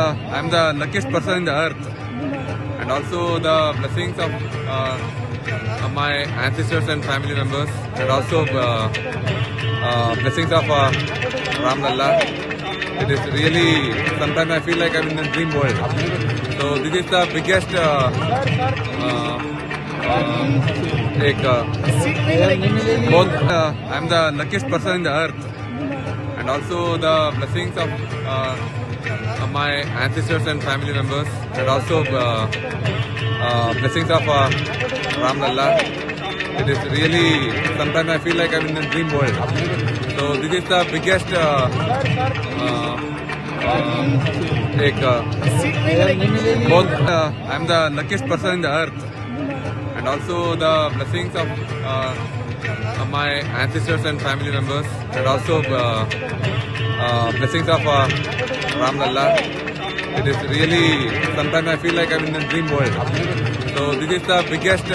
I'm the luckiest person in the earth, and also the blessings of my ancestors and family members, and also blessings of Ram Lalla. It is really, sometimes I feel like I'm in a dream world. So this is the biggest I'm the luckiest person in the earth, and also the blessings of my ancestors and family members, and also blessings of Ram Lalla. It is really, sometimes I feel like I'm in a dream world. So this is the biggest I'm the luckiest person in the earth, and also the blessings of my ancestors and family members, and also blessings of Ram Lalla. It is really, sometimes I feel like I'm in a dream world. So this is the biggest